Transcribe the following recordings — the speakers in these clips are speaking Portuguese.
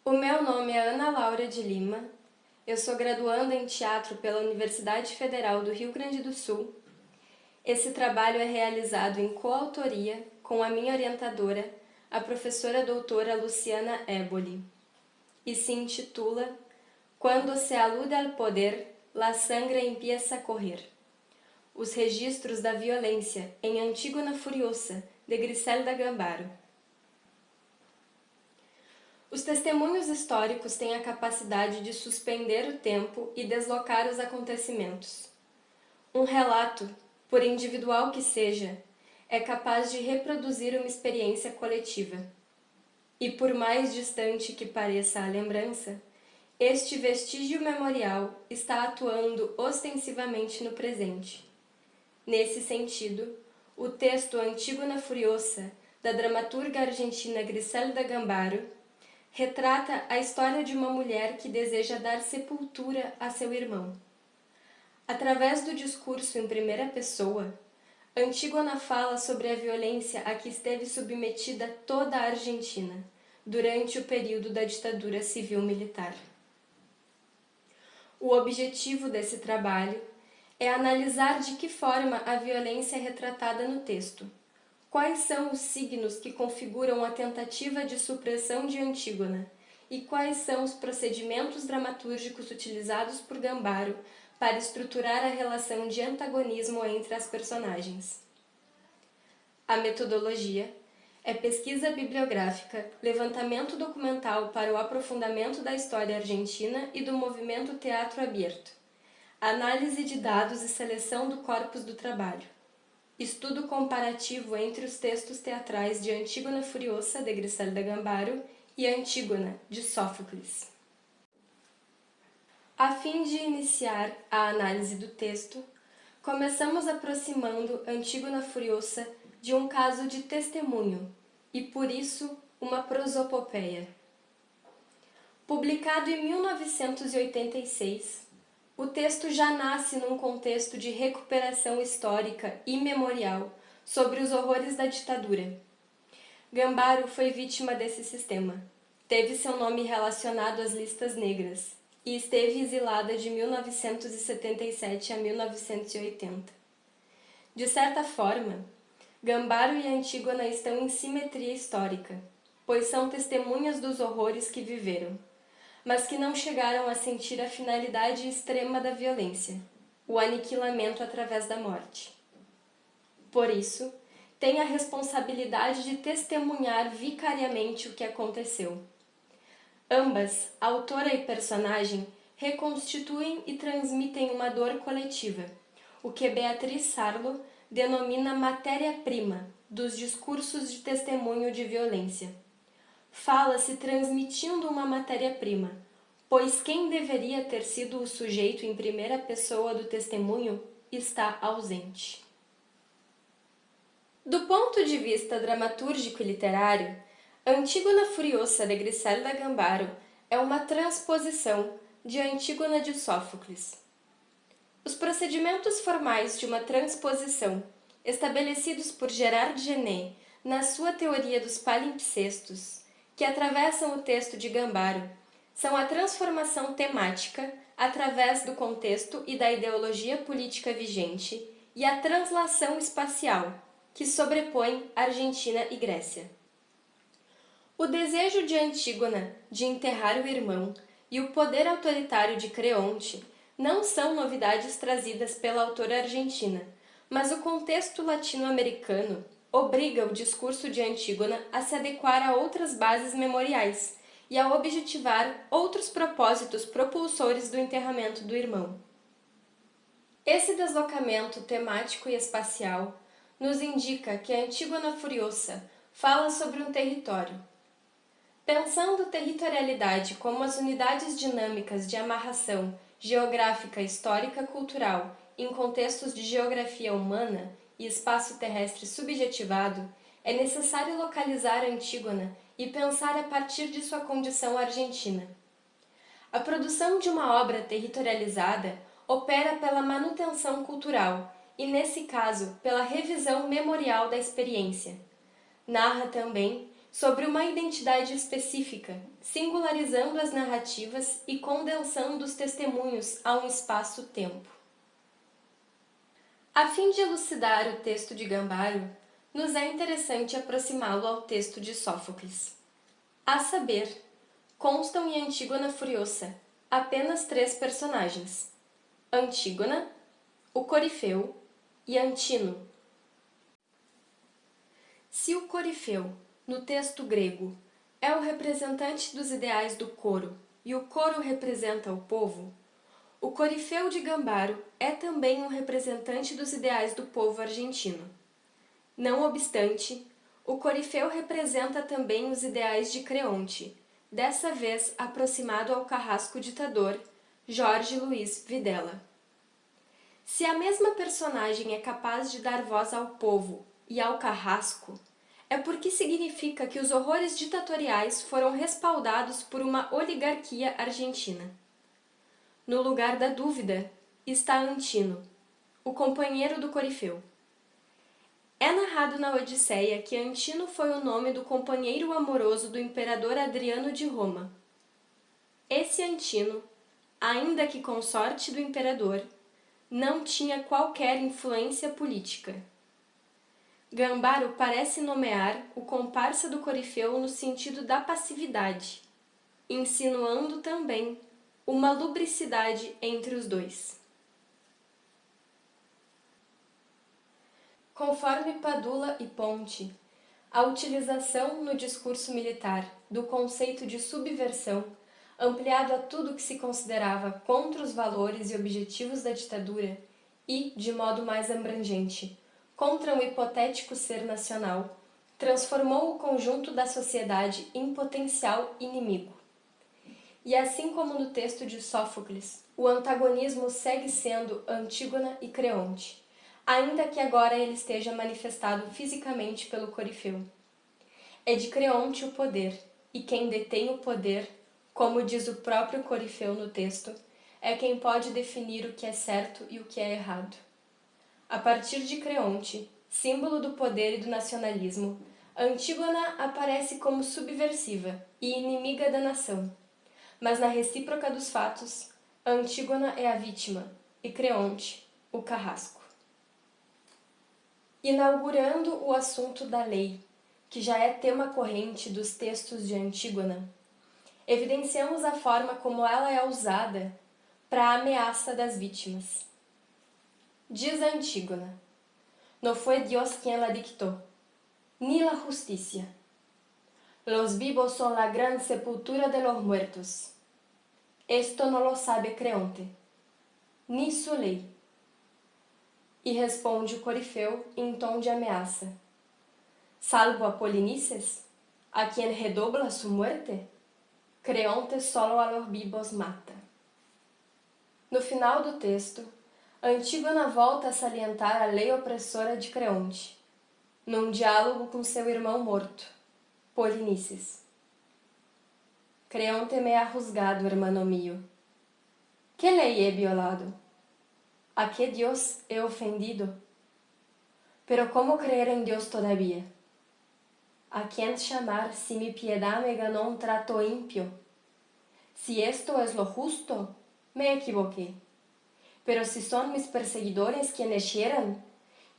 O meu nome é Ana Laura de Lima, eu sou graduanda em teatro pela Universidade Federal do Rio Grande do Sul. Esse trabalho é realizado em coautoria com a minha orientadora, a professora doutora Luciana Éboli, e se intitula Quando se alude al poder, la sangre empieza a correr. Os registros da violência em Antígona Furiosa, de Griselda Gambaro. Os testemunhos históricos têm a capacidade de suspender o tempo e deslocar os acontecimentos. Um relato, por individual que seja, é capaz de reproduzir uma experiência coletiva. E por mais distante que pareça a lembrança, este vestígio memorial está atuando ostensivamente no presente. Nesse sentido, o texto Antígona Furiosa, da dramaturga argentina Griselda Gambaro, retrata a história de uma mulher que deseja dar sepultura a seu irmão. Através do discurso em primeira pessoa, Antígona fala sobre a violência a que esteve submetida toda a Argentina durante o período da ditadura civil-militar. O objetivo desse trabalho é analisar de que forma a violência é retratada no texto. Quais são os signos que configuram a tentativa de supressão de Antígona e quais são os procedimentos dramatúrgicos utilizados por Gambaro para estruturar a relação de antagonismo entre as personagens. A metodologia é pesquisa bibliográfica, levantamento documental para o aprofundamento da história argentina e do movimento Teatro Aberto, análise de dados e seleção do corpus do trabalho, estudo comparativo entre os textos teatrais de Antígona Furiosa, de Griselda Gambaro, e Antígona, de Sófocles. A fim de iniciar a análise do texto, começamos aproximando Antígona Furiosa de um caso de testemunho, e por isso uma prosopopeia. Publicado em 1986, o texto já nasce num contexto de recuperação histórica e memorial sobre os horrores da ditadura. Gambaro foi vítima desse sistema, teve seu nome relacionado às listas negras e esteve exilada de 1977 a 1980. De certa forma, Gambaro e Antígona estão em simetria histórica, pois são testemunhas dos horrores que viveram, mas que não chegaram a sentir a finalidade extrema da violência, o aniquilamento através da morte. Por isso, têm a responsabilidade de testemunhar vicariamente o que aconteceu. Ambas, autora e personagem, reconstituem e transmitem uma dor coletiva, o que Beatriz Sarlo denomina matéria-prima dos discursos de testemunho de violência. Fala-se transmitindo uma matéria-prima, pois quem deveria ter sido o sujeito em primeira pessoa do testemunho está ausente. Do ponto de vista dramatúrgico e literário, Antígona Furiosa, de Griselda Gambaro é uma transposição de Antígona de Sófocles. Os procedimentos formais de uma transposição, estabelecidos por Gerard Genet na sua teoria dos palimpsestos, que atravessam o texto de Gambaro, são a transformação temática através do contexto e da ideologia política vigente e a translação espacial, que sobrepõe Argentina e Grécia. O desejo de Antígona de enterrar o irmão e o poder autoritário de Creonte não são novidades trazidas pela autora argentina, mas o contexto latino-americano obriga o discurso de Antígona a se adequar a outras bases memoriais e a objetivar outros propósitos propulsores do enterramento do irmão. Esse deslocamento temático e espacial nos indica que Antígona Furiosa fala sobre um território. Pensando territorialidade como as unidades dinâmicas de amarração geográfica, histórica, cultural em contextos de geografia humana e espaço terrestre subjetivado, é necessário localizar Antígona e pensar a partir de sua condição argentina. A produção de uma obra territorializada opera pela manutenção cultural e, nesse caso, pela revisão memorial da experiência. Narra também sobre uma identidade específica, singularizando as narrativas e condensando os testemunhos a um espaço-tempo. A fim de elucidar o texto de Gambaro, nos é interessante aproximá-lo ao texto de Sófocles. A saber, constam em Antígona Furiosa apenas 3 personagens: Antígona, o Corifeu e Antino. Se o Corifeu, no texto grego, é o representante dos ideais do coro e o coro representa o povo, o Corifeu de Gambaro é também um representante dos ideais do povo argentino. Não obstante, o Corifeu representa também os ideais de Creonte, dessa vez aproximado ao carrasco ditador Jorge Luiz Videla. Se a mesma personagem é capaz de dar voz ao povo e ao carrasco, é porque significa que os horrores ditatoriais foram respaldados por uma oligarquia argentina. No lugar da dúvida está Antino, o companheiro do Corifeu. É narrado na Odisseia que Antino foi o nome do companheiro amoroso do imperador Adriano de Roma. Esse Antino, ainda que consorte do imperador, não tinha qualquer influência política. Gambaro parece nomear o comparsa do Corifeu no sentido da passividade, insinuando também uma lubricidade entre os dois. Conforme Padula e Ponte, a utilização no discurso militar do conceito de subversão, ampliado a tudo que se considerava contra os valores e objetivos da ditadura e, de modo mais abrangente, contra um hipotético ser nacional, transformou o conjunto da sociedade em potencial inimigo. E assim como no texto de Sófocles, o antagonismo segue sendo Antígona e Creonte, ainda que agora ele esteja manifestado fisicamente pelo Corifeu. É de Creonte o poder, e quem detém o poder, como diz o próprio Corifeu no texto, é quem pode definir o que é certo e o que é errado. A partir de Creonte, símbolo do poder e do nacionalismo, Antígona aparece como subversiva e inimiga da nação. Mas na recíproca dos fatos, Antígona é a vítima e Creonte, o carrasco. Inaugurando o assunto da lei, que já é tema corrente dos textos de Antígona, evidenciamos a forma como ela é usada para a ameaça das vítimas. Diz a Antígona: "No fue Dios quien la dictó, ni la justicia. Los vivos son la gran sepultura de los muertos. Esto no lo sabe Creonte, ni su ley." E responde o Corifeu em tom de ameaça: "Salvo a Polinices, a quien redobla su muerte, Creonte solo a los vivos mata." No final do texto, Antígona volta a salientar a lei opressora de Creonte, num diálogo com seu irmão morto, Polinices. "Creonte me ha juzgado, hermano mío. ¿Qué ley he violado? ¿A qué Dios he ofendido? Pero ¿cómo creer en Dios todavía? ¿A quién llamar si mi piedad me ganó un trato impio? Si esto es lo justo, me equivoqué. Pero si son mis perseguidores quienes hieran,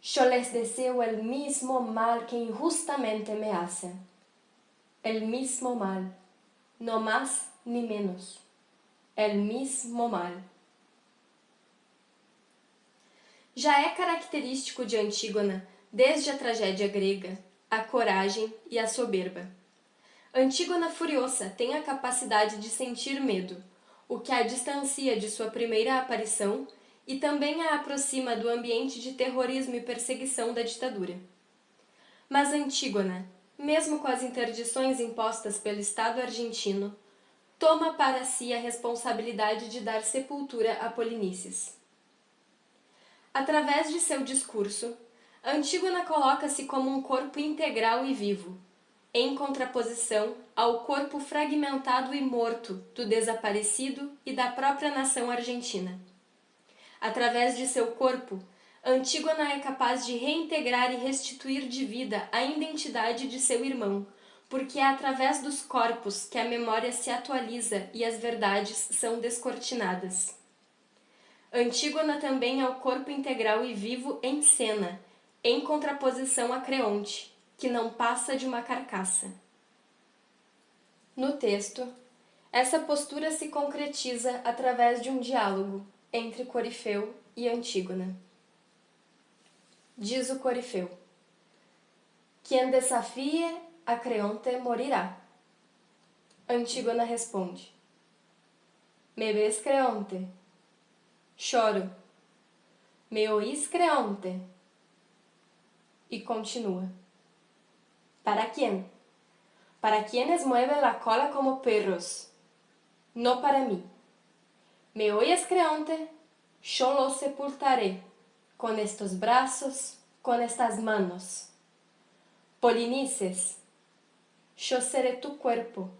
yo les deseo el mismo mal que injustamente me hacen. El mismo mal, no más ni menos. El mismo mal." Já é característico de Antígona, desde a tragédia grega, a coragem e a soberba. Antígona Furiosa tem a capacidade de sentir medo, o que a distancia de sua primeira aparição e também a aproxima do ambiente de terrorismo e perseguição da ditadura. Mas Antígona, mesmo com as interdições impostas pelo Estado argentino, toma para si a responsabilidade de dar sepultura a Polinices. Através de seu discurso, Antígona coloca-se como um corpo integral e vivo, em contraposição ao corpo fragmentado e morto do desaparecido e da própria nação argentina. Através de seu corpo, Antígona é capaz de reintegrar e restituir de vida a identidade de seu irmão, porque é através dos corpos que a memória se atualiza e as verdades são descortinadas. Antígona também é o corpo integral e vivo em cena, em contraposição a Creonte, que não passa de uma carcaça. No texto, essa postura se concretiza através de um diálogo entre Corifeu e Antígona. Diz o Corifeu: Quem desafie a Creonte morirá. Antígona responde: Me ves, Creonte? Choro. Me oís, Creonte? E continua: ¿Para quién? Para quienes mueven la cola como perros, no para mí. ¿Me oyes, Creonte? Yo lo sepultaré con estos brazos, con estas manos. Polinices, yo seré tu cuerpo,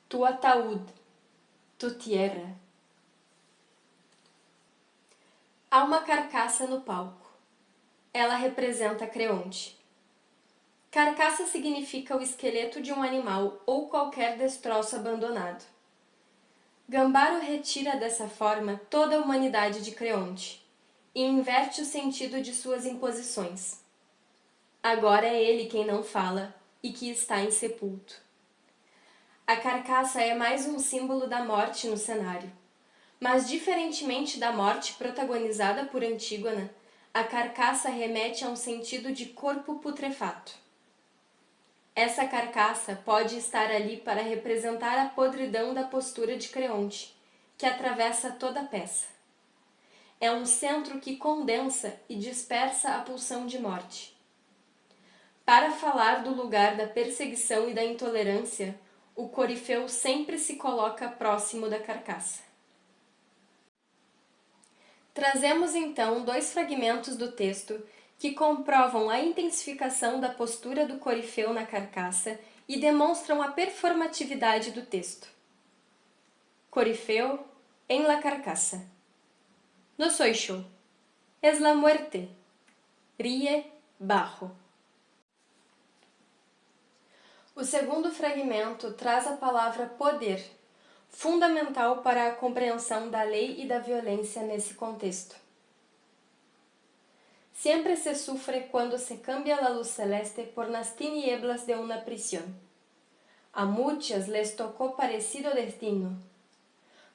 tu ataúd, tu tierra. Há uma carcaça no palco. Ela representa Creonte. Carcaça significa o esqueleto de um animal ou qualquer destroço abandonado. Gambaro retira dessa forma toda a humanidade de Creonte e inverte o sentido de suas imposições. Agora é ele quem não fala e que está insepulto. A carcaça é mais um símbolo da morte no cenário, mas diferentemente da morte protagonizada por Antígona, a carcaça remete a um sentido de corpo putrefato. Essa carcaça pode estar ali para representar a podridão da postura de Creonte, que atravessa toda a peça. É um centro que condensa e dispersa a pulsão de morte. Para falar do lugar da perseguição e da intolerância, o Corifeu sempre se coloca próximo da carcaça. Trazemos então 2 fragmentos do texto que comprovam a intensificação da postura do Corifeu na carcaça e demonstram a performatividade do texto. Corifeu en la carcasa. No soy yo, es la muerte. Ríe bajo. O segundo fragmento traz a palavra poder, fundamental para a compreensão da lei e da violência nesse contexto. Siempre se sufre cuando se cambia la luz celeste por las tinieblas de una prisión. A muchas les tocó parecido destino.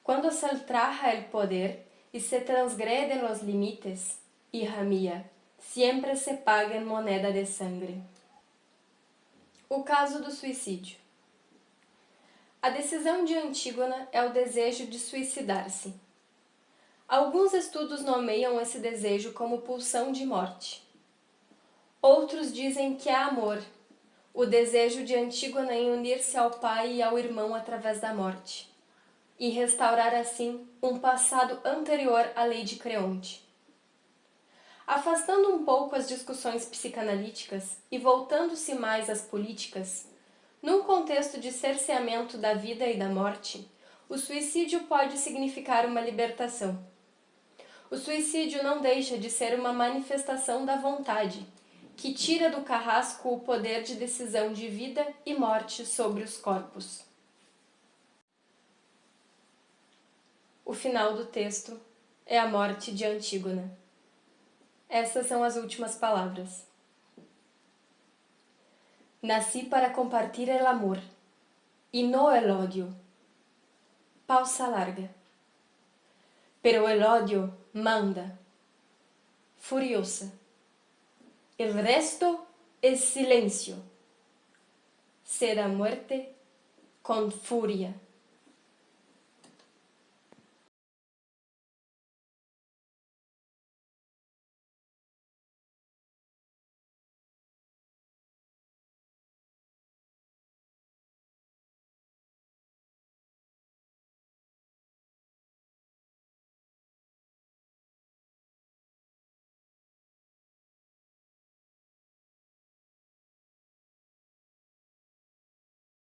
Cuando se ultraja el poder y se transgreden los límites, hija mía, siempre se paga en moneda de sangre. O caso do suicídio. A decisão de Antígona é o desejo de suicidar-se. Alguns estudos nomeiam esse desejo como pulsão de morte. Outros dizem que é amor, o desejo de Antígona em unir-se ao pai e ao irmão através da morte, e restaurar assim um passado anterior à lei de Creonte. Afastando um pouco as discussões psicanalíticas e voltando-se mais às políticas, num contexto de cerceamento da vida e da morte, o suicídio pode significar uma libertação. O suicídio não deixa de ser uma manifestação da vontade, que tira do carrasco o poder de decisão de vida e morte sobre os corpos. O final do texto é a morte de Antígona. Essas são as últimas palavras. Nací para compartir el amor, y no el odio. Pausa larga. Pero el odio manda. Furiosa. El resto es silencio. Será muerte con furia.